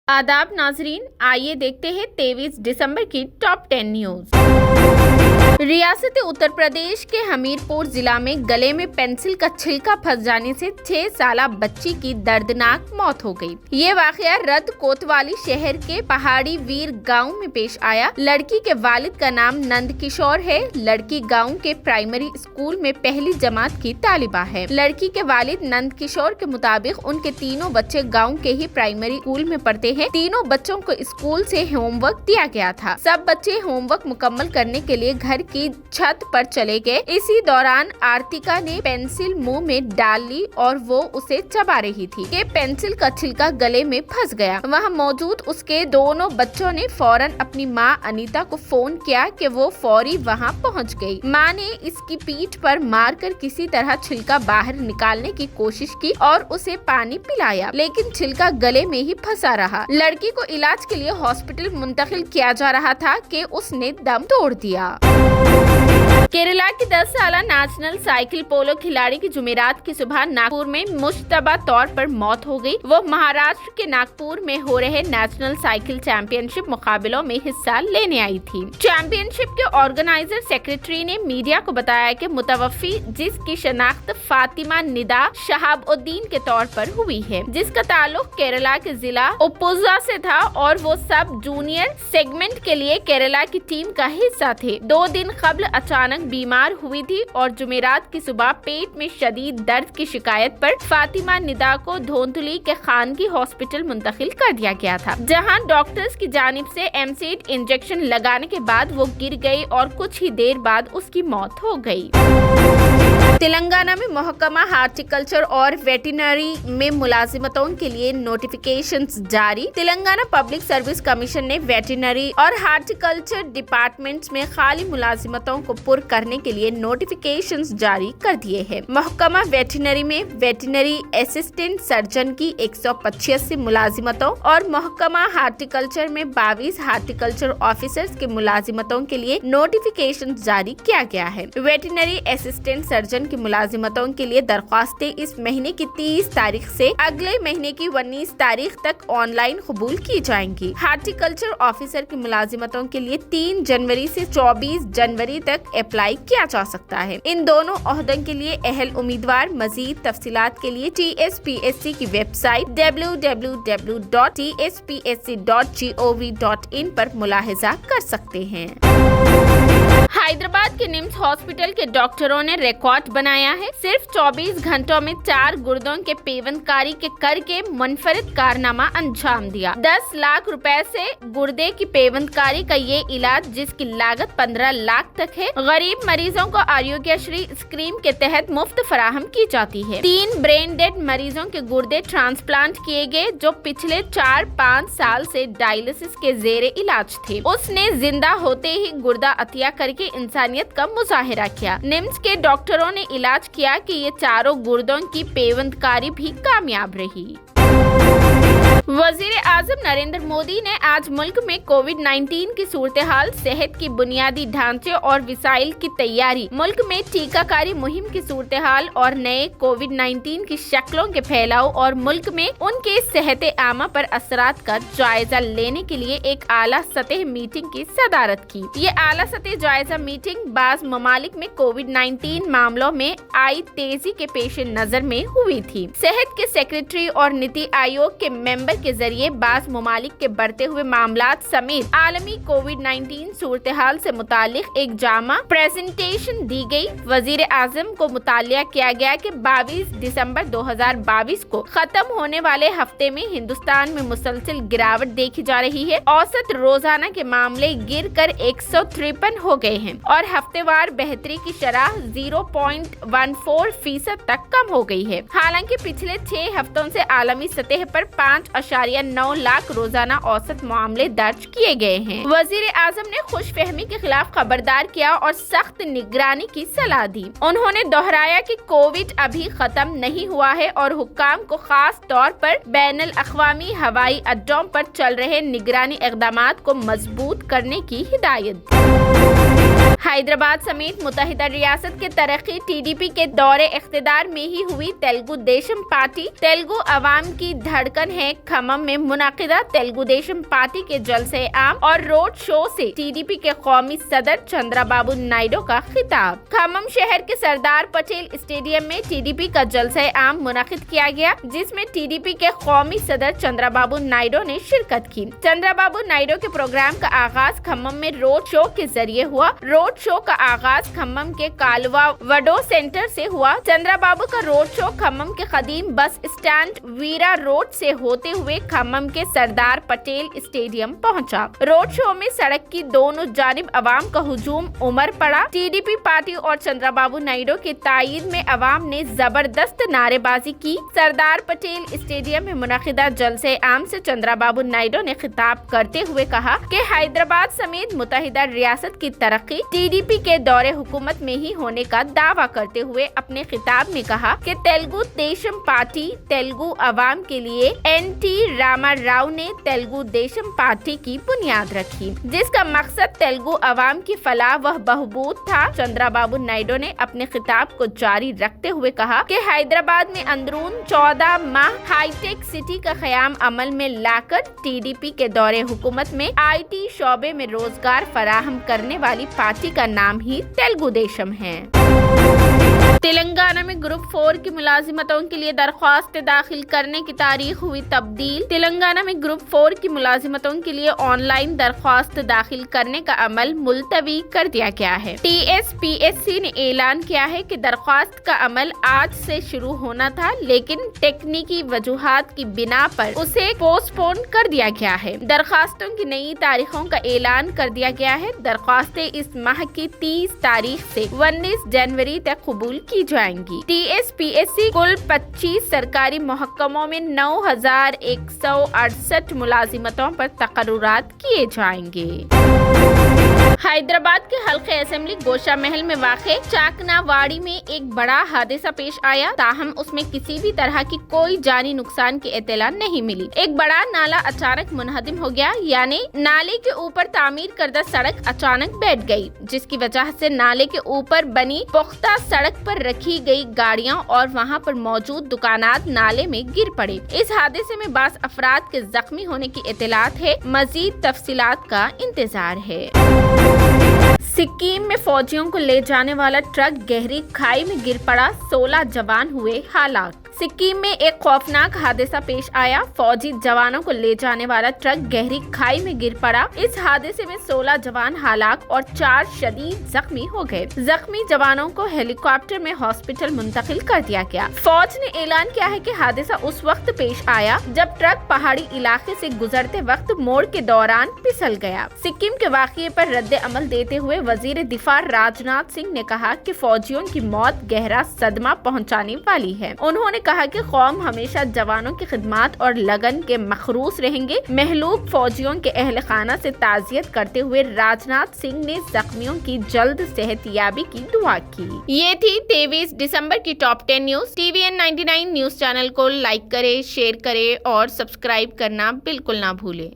आदाब नाजरीन, आइए देखते हैं 23 दिसंबर की टॉप 10 न्यूज। रियासत उत्तर प्रदेश के हमीरपुर जिला में गले में पेंसिल का छिलका फंस जाने से 6 साला बच्ची की दर्दनाक मौत हो गई। ये वाकया रत कोतवाली शहर के पहाड़ी वीर गांव में पेश आया। लड़की के वालिद का नाम नंद किशोर है। लड़की गांव के प्राइमरी स्कूल में पहली जमात की तालिबा है। लड़की के वालिद नंद किशोर के मुताबिक उनके तीनों बच्चे गाँव के ही प्राइमरी स्कूल में पढ़ते हैं। तीनों बच्चों को स्कूल से होमवर्क दिया गया था। सब बच्चे होमवर्क मुकम्मल करने के लिए घर की छत पर चले गए। इसी दौरान आर्तिका ने पेंसिल मुंह में डाल ली और वो उसे चबा रही थी कि पेंसिल का छिलका गले में फंस गया। वहाँ मौजूद उसके दोनों बच्चों ने फौरन अपनी माँ अनीता को फोन किया कि वो फौरी वहाँ पहुँच गई। माँ ने इसकी पीठ पर मारकर किसी तरह छिलका बाहर निकालने की कोशिश की और उसे पानी पिलाया, लेकिन छिलका गले में ही फंसा रहा। लड़की को इलाज के लिए हॉस्पिटल मुंतकिल किया जा रहा था कि उसने दम तोड़ दिया। केरला की 10 साला नेशनल साइकिल पोलो खिलाड़ी की जुमेरात की सुबह नागपुर में मुश्तबा तौर पर मौत हो गई। वो महाराष्ट्र के नागपुर में हो रहे नेशनल साइकिल चैंपियनशिप मुकाबलों में हिस्सा लेने आई थी। चैंपियनशिप के ऑर्गेनाइजर सेक्रेटरी ने मीडिया को बताया कि मुतवफ़ी, जिसकी शनाख्त फातिमा निदा शहाबुद्दीन के तौर पर हुई है, जिसका ताल्लुक केरला के जिला उपुज़ा से था और वो सब जूनियर सेगमेंट के लिए केरला की टीम का हिस्सा थे। 2 दिन कबल अचानक बीमार हुई थी और जुमेरात की सुबह पेट में शदीद दर्द की शिकायत पर फातिमा निदा को धोंतुली के खानगी हॉस्पिटल मुंतकिल कर दिया गया था, जहां डॉक्टर्स की जानिब से एमसीड इंजेक्शन लगाने के बाद वो गिर गई और कुछ ही देर बाद उसकी मौत हो गई। तेलंगाना में महकमा हार्टिकल्चर और वेटरनरी में मुलाजिमतों के लिए नोटिफिकेशंस जारी। तेलंगाना पब्लिक सर्विस कमीशन ने वेटरनरी और हार्टिकल्चर डिपार्टमेंट्स में खाली मुलाजिमतों को पुर करने के लिए नोटिफिकेशंस जारी कर दिए हैं। महकमा वेटरनरी में वेटरनरी असिस्टेंट सर्जन की 185 मुलाजिमतों और महकमा हार्टिकल्चर में 22 हार्टिकल्चर ऑफिसर्स के मुलाजिमतों के लिए नोटिफिकेशन जारी किया गया है। वेटरनरी असिस्टेंट सर्जन की मुलाजिमतों के लिए दरख्वास्तें इस महीने की 30 तारीख से अगले महीने की 19 तारीख तक ऑनलाइन कबूल की जाएंगी। हार्टिकल्चर ऑफिसर की मुलाजिमतों के लिए 3 जनवरी से 24 जनवरी तक अप्लाई किया जा सकता है। इन दोनों ओहदों के लिए अहल उम्मीदवार मजीद तफसीलात के लिए TSPSC की वेबसाइट www.tspsc.gov.in पर मुलाहिजा कर सकते हैं। हैदराबाद के निम्स हॉस्पिटल के डॉक्टरों ने रिकॉर्ड बनाया है। सिर्फ 24 घंटों में 4 गुर्दों के पेवंदकारी के करके मुनफरिद कारनामा अंजाम दिया। 10 लाख रुपए से गुर्दे की पेवंदकारी का ये इलाज, जिसकी लागत 15 लाख तक है, गरीब मरीजों को आरोग्यश्री स्कीम के तहत मुफ्त फराहम की जाती है। 3 ब्रेन डेड मरीजों के गुर्दे ट्रांसप्लांट किए गए, जो पिछले 4-5 साल से डायलिसिस के जेरे इलाज थे। उसने जिंदा होते ही गुर्दा अतिया करके इंसानियत का मुजाहिरा किया। निम्स के डॉक्टरों ने इलाज किया कि ये चारों गुर्दों की पेवंदकारी भी कामयाब रही। वजीर आजम नरेंद्र मोदी ने आज मुल्क में कोविड-19 की सूरत हाल, सेहत की बुनियादी ढांचे और वसाइल की तैयारी, मुल्क में टीकाकारी मुहिम की सूरत हाल और नए कोविड-19 की शक्लों के फैलाव और मुल्क में उनके सेहत आमा पर असरात का जायजा लेने के लिए एक आला सतह मीटिंग की सदारत की। ये आला सतह जायजा मीटिंग बाज ममालिक में कोविड-19 मामलों में आई तेजी के पेश नजर में हुई थी। सेहत के सेक्रेटरी और नीति आयोग के मेंबर के जरिए बाज ममालिक के बढ़ते हुए मामलात समेत आलमी कोविड-19 सूरत हाल से मुतालिक एक जामा प्रेजेंटेशन दी गई। वजीर आजम को मुतालिया किया गया कि 22 दिसंबर 2022 को खत्म होने वाले हफ्ते में हिंदुस्तान में मुसलसल गिरावट देखी जा रही है। औसत रोजाना के मामले गिर कर 153 हो गए हैं और हफ्तेवार बेहतरी की शरह 0.14% तक कम हो गई है। हालांकि पिछले 6 हफ्तों से आलमी सतह पर 5.9 लाख रोजाना औसत मामले दर्ज किए गए हैं। वजीर आजम ने खुशफहमी के खिलाफ खबरदार किया और सख्त निगरानी की सलाह दी। उन्होंने दोहराया कि कोविड अभी खत्म नहीं हुआ है और हुक्काम को खास तौर पर बैनुल अक़वामी हवाई अड्डों पर चल रहे निगरानी इक़दामात को मजबूत करने की हिदायत दी। حیدرآباد سمیت متحدہ ریاست کے ترقی TDP کے دور اقتدار میں ہی ہوئی تیلگو دیشم پارٹی تیلگو عوام کی دھڑکن ہے کھمم میں منعقدہ تیلگو دیشم پارٹی کے جلسے عام اور روڈ شو سے TDP کے قومی صدر چندرا بابو نائیڈو کا خطاب۔ کھمم شہر کے سردار پٹیل اسٹیڈیم میں TDP کا جلسہ عام منعقد کیا گیا، جس میں TDP کے قومی صدر چندرا بابو نائیڈو نے شرکت کی۔ چندرا بابو نائیڈو کے پروگرام کا آغاز کھمم میں روڈ شو کے ذریعے ہوا۔ روڈ شو کا آغاز کھمم کے کالوا وڈو سینٹر سے ہوا۔ چندرا بابو کا روڈ شو کھمم کے قدیم بس اسٹینڈ ویرا روڈ سے ہوتے ہوئے کھمم کے سردار پٹیل اسٹیڈیم پہنچا۔ روڈ شو میں سڑک کی دونوں جانب عوام کا ہجوم امر پڑا۔ TDP پارٹی اور چندرا بابو نائیڈو کی تائید میں عوام نے زبردست نعرے بازی کی۔ سردار پٹیل اسٹیڈیم میں منعقدہ جلسے عام سے چندرا بابو نائیڈو نے خطاب کرتے ہوئے کہا کہ حیدرآباد سمیت متحدہ ریاست کی ترقی TDP کے دور حکومت میں ہی ہونے کا دعویٰ کرتے ہوئے اپنے خطاب میں کہا کہ تیلگو دیشم پارٹی تیلگو عوام کے لیے NT راما راؤ نے تیلگو دیشم پارٹی کی بنیاد رکھی، جس کا مقصد تیلگو عوام کی فلاح و بہبود تھا۔ چندرا بابو نائیڈو نے اپنے خطاب کو جاری رکھتے ہوئے کہا کہ حیدرآباد میں اندرون 14 ماہ ہائی ٹیک سٹی کا قیام عمل میں لا کر TDP کے دور حکومت میں IT شعبے میں روزگار فراہم کرنے والی پارٹی کا نام ہی تیلگو دیشم ہے۔ تلنگانہ میں گروپ 4 کی ملازمتوں کے لیے درخواست داخل کرنے کی تاریخ ہوئی تبدیل۔ تلنگانہ میں گروپ 4 کی ملازمتوں کے لیے آن لائن درخواست داخل کرنے کا عمل ملتوی کر دیا گیا ہے۔ TSPSC نے اعلان کیا ہے کہ درخواست کا عمل آج سے شروع ہونا تھا، لیکن تکنیکی وجوہات کی بنا پر اسے پوسٹ پون کر دیا گیا ہے۔ درخواستوں کی نئی تاریخوں کا اعلان کر دیا گیا ہے۔ درخواستیں اس ماہ کی 30 تاریخ سے 19 جنوری تک قبول کی جائیں گی۔ TSPSC کل 25 سرکاری محکموں میں 9168 ملازمتوں پر تقررات کیے جائیں گے۔ حیدرآباد کے حلقہ اسمبلی گوشہ محل میں واقع چاکنا واڑی میں ایک بڑا حادثہ پیش آیا، تاہم اس میں کسی بھی طرح کی کوئی جانی نقصان کی اطلاع نہیں ملی۔ ایک بڑا نالا اچانک منہدم ہو گیا، یعنی نالے کے اوپر تعمیر کردہ سڑک اچانک بیٹھ گئی، جس کی وجہ سے نالے کے اوپر بنی پختہ سڑک پر رکھی گئی گاڑیاں اور وہاں پر موجود دکانات نالے میں گر پڑے۔ اس حادثے میں بعض افراد کے زخمی ہونے کی اطلاعات ہے، مزید تفصیلات کا انتظار ہے۔ سکم میں فوجیوں کو لے جانے والا ٹرک گہری کھائی میں گر پڑا، 16 جوان ہوئے ہلاک۔ سکم میں ایک خوفناک حادثہ پیش آیا، فوجی جوانوں کو لے جانے والا ٹرک گہری کھائی میں گر پڑا۔ اس حادثے میں 16 جوان ہلاک اور 4 شدید زخمی ہو گئے۔ زخمی جوانوں کو ہیلی کاپٹر میں ہاسپٹل منتقل کر دیا گیا۔ فوج نے اعلان کیا ہے کہ حادثہ اس وقت پیش آیا جب ٹرک پہاڑی علاقے سے گزرتے وقت موڑ کے دوران پھسل گیا۔ سکم کے واقعے پر رد عمل دیتے ہوئے وزیر دفاع راجناتھ سنگھ نے کہا کہ فوجیوں کی موت گہرا صدمہ پہنچانے والی ہے۔ انہوں نے کہا کہ قوم ہمیشہ جوانوں کی خدمات اور لگن کے مخروص رہیں گے۔ مہلوک فوجیوں کے اہل خانہ سے تعزیت کرتے ہوئے راجناتھ سنگھ نے زخمیوں کی جلد صحت یابی کی دعا کی۔ یہ تھی 23 دسمبر کی top 10 news. TVN 99 news channel کو لائک کریں، شیئر کریں اور سبسکرائب کرنا بالکل نہ بھولیں۔